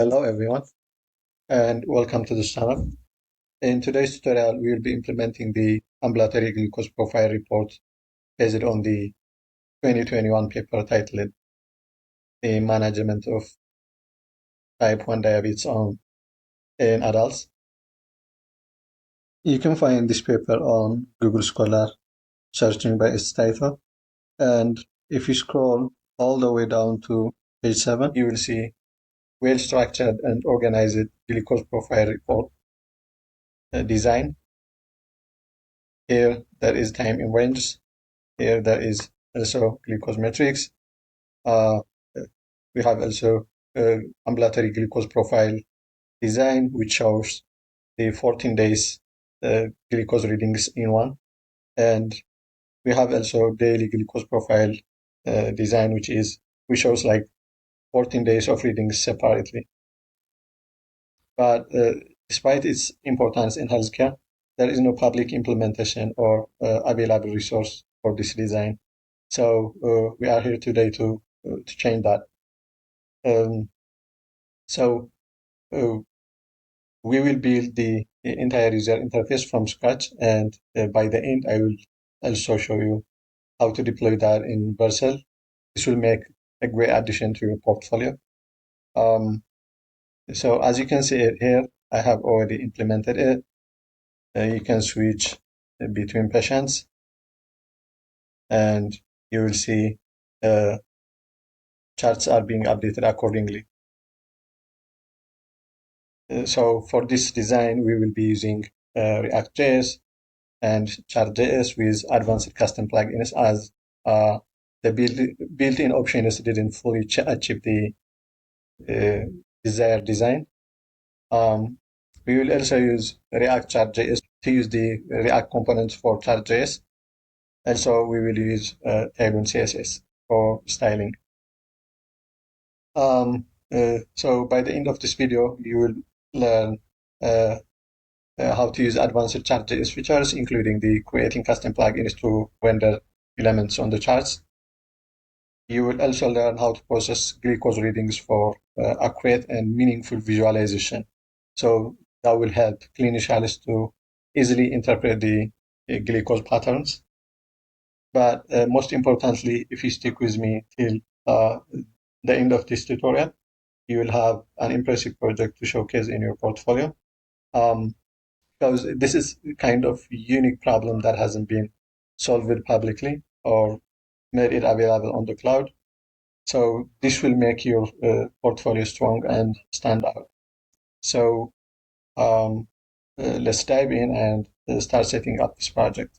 Hello everyone, and welcome to this channel. In today's tutorial, we will be implementing the ambulatory glucose profile report based on the 2021 paper titled The Management of Type 1 Diabetes in Adults. You can find this paper on Google Scholar, searching by its title. And if you scroll all the way down to page 7, you will see well-structured and organized glucose profile report design. Here there is time in ranges. Here there is also glucose metrics. We have also ambulatory glucose profile design, which shows the 14 days glucose readings in one. And we have also daily glucose profile design, which shows like 14 days of readings separately. But despite its importance in healthcare, there is no public implementation or available resource for this design. So we are here today to change that. We will build the entire user interface from scratch, and by the end, I will also show you how to deploy that in Vercel. This will make a great addition to your portfolio. So as you can see it here, I have already implemented it. You can switch between patients, and you will see charts are being updated accordingly. So for this design, we will be using React.js and Chart.js with advanced custom plugins, as the built-in options didn't fully achieve the desired design. We will also use React Chart.js to use the React components for Chart.js. Also, we will use TailwindCSS for styling. So by the end of this video, you will learn how to use advanced Chart.js features, including the creating custom plugins to render elements on the charts. You will also learn how to process glucose readings for accurate and meaningful visualization. So that will help clinicians to easily interpret the glucose patterns. But most importantly, if you stick with me till the end of this tutorial, you will have an impressive project to showcase in your portfolio. Because this is kind of a unique problem that hasn't been solved publicly or made it available on the cloud. So this will make your portfolio strong and stand out. So let's dive in and start setting up this project.